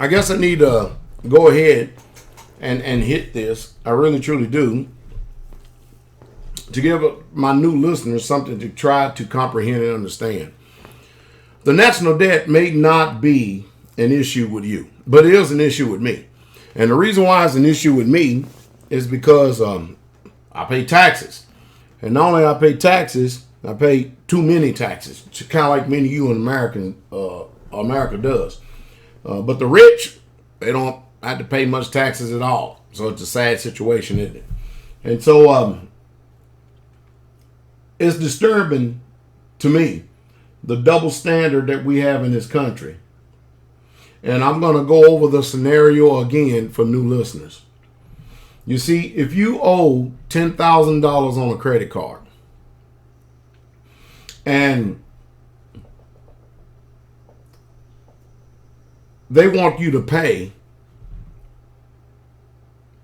I guess I need to go ahead and hit this. I really truly do. To give my new listeners something to try to comprehend and understand. The national debt may not be an issue with you, but it is an issue with me. And the reason why it's an issue with me is because I pay taxes. And not only I pay taxes, I pay too many taxes, kind of like many of you in America does. But the rich, they don't have to pay much taxes at all. So it's a sad situation, isn't it? And so it's disturbing to me, the double standard that we have in this country. And I'm going to go over the scenario again for new listeners. You see, if you owe $10,000 on a credit card and they want you to pay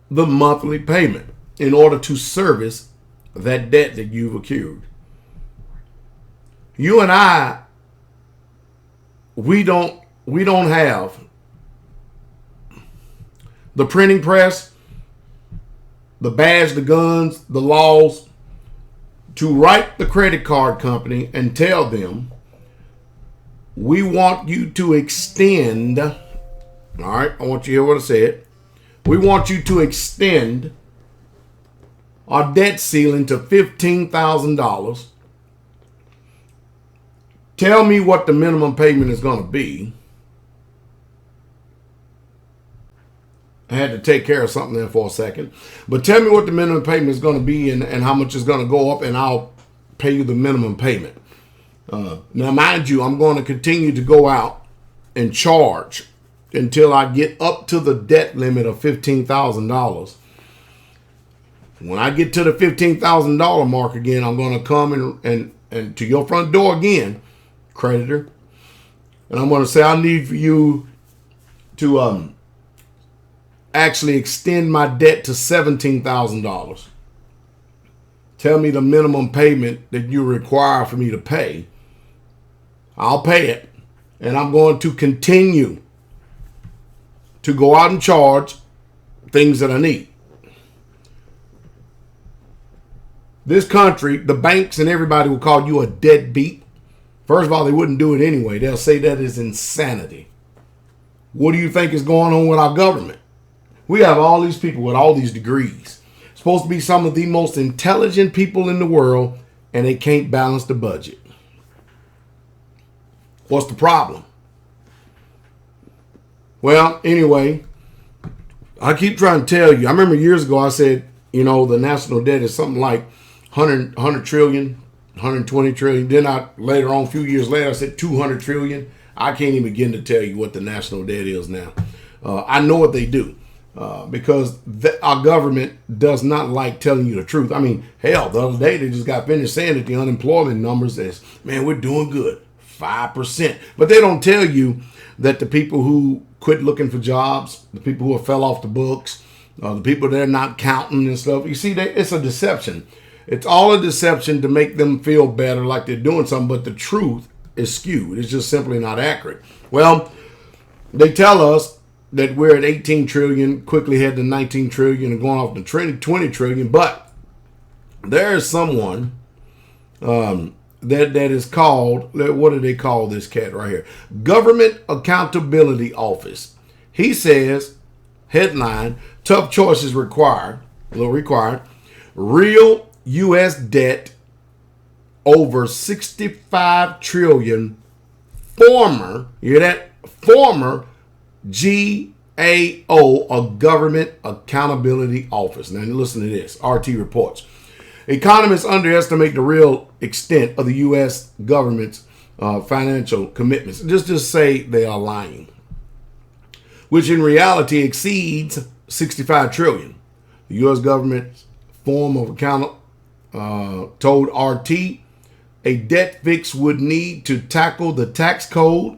the monthly payment in order to service that debt that you've accrued. You and I, we don't have the printing press, the badge, the guns, the laws to write the credit card company and tell them, we want you to extend, all right, I want you to hear what I said. We want you to extend our debt ceiling to $15,000. Tell me what the minimum payment is going to be. I had to take care of something there for a second. But tell me what the minimum payment is going to be and how much is going to go up, and I'll pay you the minimum payment. Now, mind you, I'm going to continue to go out and charge until I get up to the debt limit of $15,000. When I get to the $15,000 mark again, I'm going to come and to your front door again, creditor, and I'm going to say, I need for you to actually extend my debt to $17,000. Tell me the minimum payment that you require for me to pay. I'll pay it, and I'm going to continue to go out and charge things that I need. This country, the banks and everybody will call you a deadbeat. First of all, they wouldn't do it anyway. They'll say that is insanity. What do you think is going on with our government? We have all these people with all these degrees, supposed to be some of the most intelligent people in the world, and they can't balance the budget. What's the problem? Well, anyway, I keep trying to tell you. I remember years ago I said, the national debt is something like 100 trillion, 120 trillion. Then later on, a few years later, I said 200 trillion. I can't even begin to tell you what the national debt is now. I know what they do. Because our government does not like telling you the truth. I mean, hell, the other day they just got finished saying that the unemployment numbers is, man, we're doing good, 5%. But they don't tell you that the people who quit looking for jobs, the people who fell off the books, the people they're not counting and stuff. You see, it's a deception. It's all a deception to make them feel better, like they're doing something, but the truth is skewed. It's just simply not accurate. Well, they tell us that we're at 18 trillion, quickly head to 19 trillion and going off to 20 trillion. But there is someone that is called, what do they call this cat right here? Government Accountability Office. He says, headline, tough choices required, real U.S. debt over 65 trillion, former, you hear that? Former GAO, a Government Accountability Office. Now listen to this. RT reports. Economists underestimate the real extent of the U.S. government's financial commitments. Just say they are lying, which in reality exceeds 65 trillion. The U.S. government's form of account told RT a debt fix would need to tackle the tax code,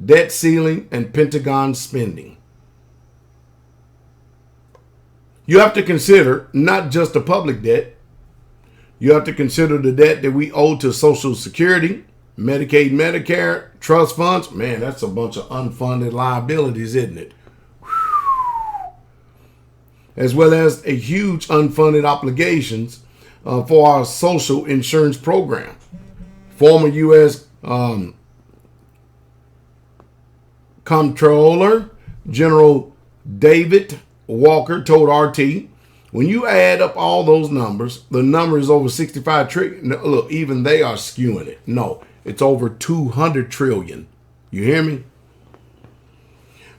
debt ceiling, and Pentagon spending. You have to consider not just the public debt. You have to consider the debt that we owe to Social Security, Medicaid, Medicare, trust funds, man, that's a bunch of unfunded liabilities, isn't it? As well as a huge unfunded obligations for our social insurance program. Former U.S. Comptroller General David Walker told RT, when you add up all those numbers, the number is over 65 trillion. Look, even they are skewing it. No, it's over 200 trillion. You hear me?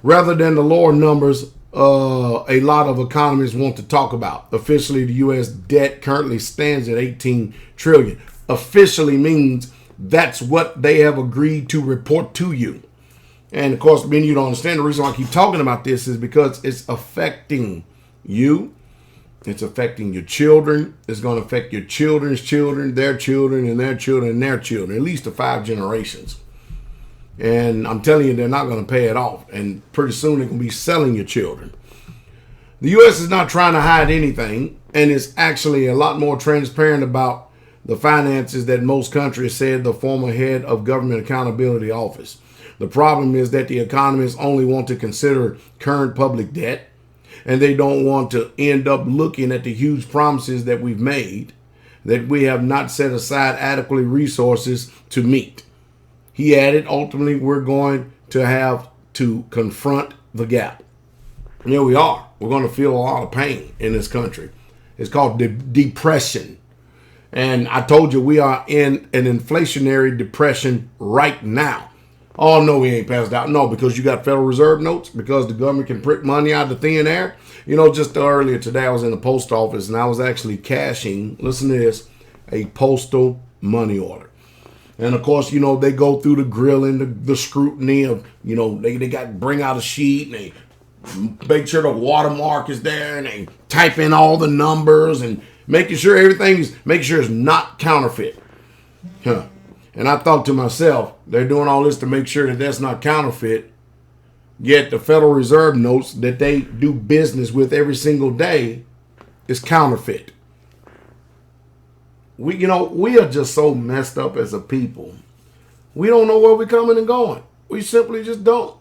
Rather than the lower numbers a lot of economists want to talk about. Officially, the U.S. debt currently stands at 18 trillion. Officially means that's what they have agreed to report to you. And of course, many of you don't understand. The reason why I keep talking about this is because it's affecting you. It's affecting your children. It's going to affect your children's children, their children, and their children, and their children, at least to 5 generations. And I'm telling you, they're not going to pay it off. And pretty soon they're going to be selling your children. The U.S. is not trying to hide anything, and is actually a lot more transparent about the finances than most countries, said the former head of Government Accountability Office. The problem is that the economists only want to consider current public debt, and they don't want to end up looking at the huge promises that we've made that we have not set aside adequately resources to meet. He added, ultimately, we're going to have to confront the gap. And here we are. We're going to feel a lot of pain in this country. It's called depression. And I told you we are in an inflationary depression right now. Oh, no, we ain't passed out. No, because you got Federal Reserve notes, because the government can print money out of the thin air. You know, just earlier today, I was in the post office and I was actually cashing, listen to this, a postal money order. And of course, you know, they go through the grilling, the scrutiny of, you know, they got bring out a sheet and they make sure the watermark is there and they type in all the numbers and making sure it's not counterfeit. Huh. And I thought to myself, they're doing all this to make sure that that's not counterfeit. Yet the Federal Reserve notes that they do business with every single day is counterfeit. We are just so messed up as a people. We don't know where we're coming and going. We simply just don't.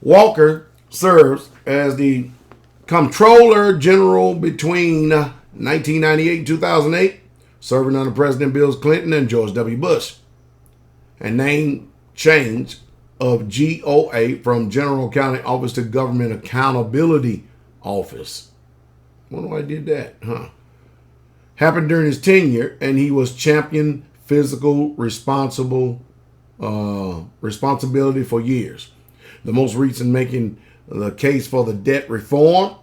Walker serves as the Comptroller General between 1998 and 2008, serving under President Bill Clinton and George W. Bush. And name change of GAO from General Accounting Office to Government Accountability Office. Wonder why I did that, huh? Happened during his tenure, and he was champion fiscal responsibility for years. The most recent making the case for the debt reform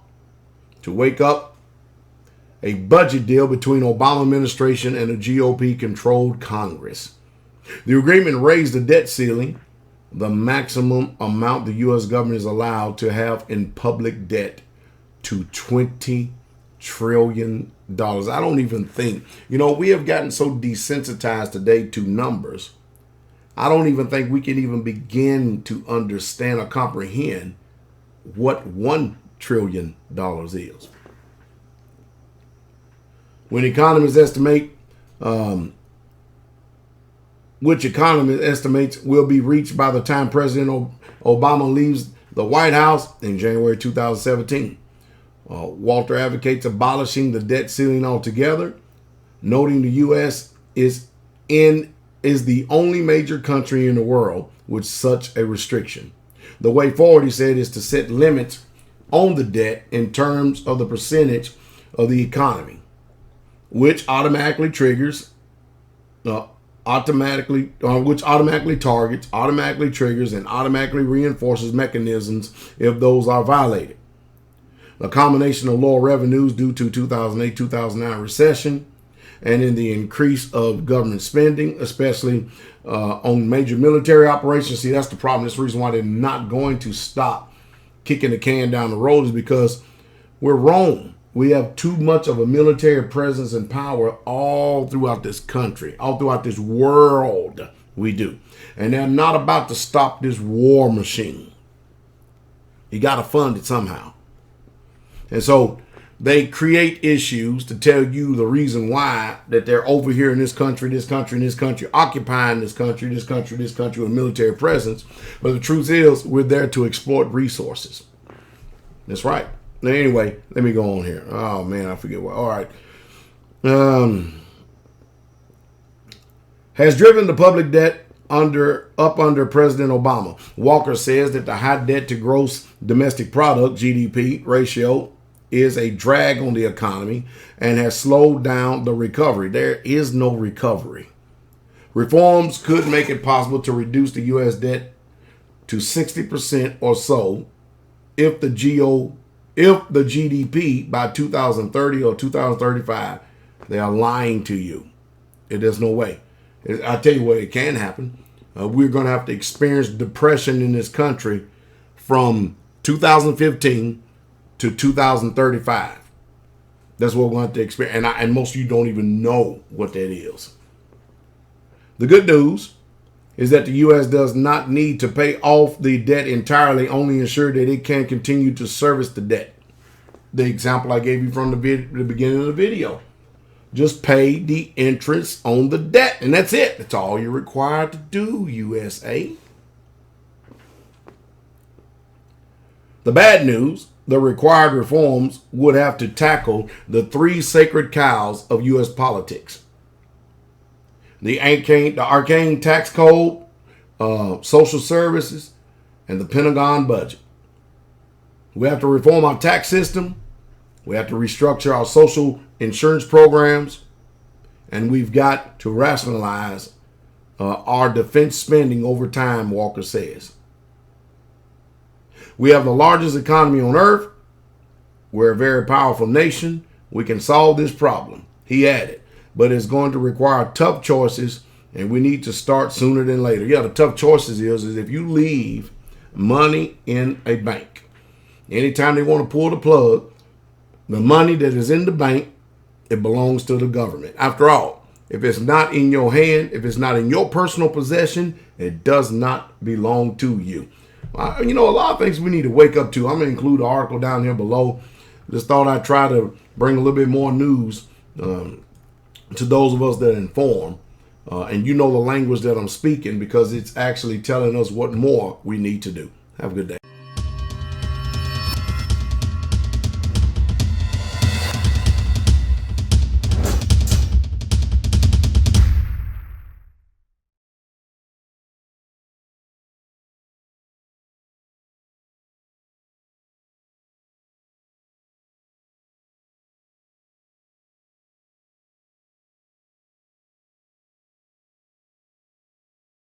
to wake up a budget deal between Obama administration and a GOP-controlled Congress. The agreement raised the debt ceiling, the maximum amount the U.S. government is allowed to have in public debt, to $20 trillion. I don't even think, we have gotten so desensitized today to numbers. I don't even think we can even begin to understand or comprehend what $1 trillion is. When economists estimate, which economists estimates will be reached by the time President Obama leaves the White House in January 2017. Walter advocates abolishing the debt ceiling altogether, noting the U.S. is the only major country in the world with such a restriction. The way forward, he said, is to set limits on the debt in terms of the percentage of the economy, which automatically triggers, automatically targets, automatically triggers, and automatically reinforces mechanisms if those are violated. A combination of lower revenues due to 2008-2009 recession and in the increase of government spending, especially on major military operations. See, that's the problem. That's the reason why they're not going to stop kicking the can down the road, is because we're Rome. We have too much of a military presence and power all throughout this country, all throughout this world. We do. And they're not about to stop this war machine. You got to fund it somehow. And so They create issues to tell you the reason why that they're over here in this country, occupying this country with military presence. But the truth is, we're there to exploit resources. That's right. Now, anyway, let me go on here. Oh, man, I forget what. All right. Has driven the public debt up under President Obama. Walker says that the high debt to gross domestic product, GDP, ratio is a drag on the economy and has slowed down the recovery. There is no recovery. Reforms could make it possible to reduce the U.S. debt to 60% or so if the GDP by 2030 or 2035. They are lying to you. There's no way. I tell you what, it can happen. We're going to have to experience depression in this country from 2015 to 2035. That's what we're going to have to experience. And most of you don't even know what that is. The good news is that the U.S. does not need to pay off the debt entirely, only ensure that it can continue to service the debt. The example I gave you from the beginning of the video. Just pay the interest on the debt, and that's it. That's all you're required to do, USA. The bad news, the required reforms would have to tackle the three sacred cows of U.S. politics. The arcane tax code, social services, and the Pentagon budget. We have to reform our tax system. We have to restructure our social insurance programs. And we've got to rationalize our defense spending over time, Walker says. We have the largest economy on earth. We're a very powerful nation. We can solve this problem, he added. But it's going to require tough choices, and we need to start sooner than later. Yeah, the tough choices is if you leave money in a bank, anytime they want to pull the plug, the money that is in the bank, it belongs to the government. After all, if it's not in your hand, if it's not in your personal possession, it does not belong to you. A lot of things we need to wake up to. I'm going to include an article down here below. Just thought I'd try to bring a little bit more news to those of us that inform. And the language that I'm speaking, because it's actually telling us what more we need to do. Have a good day.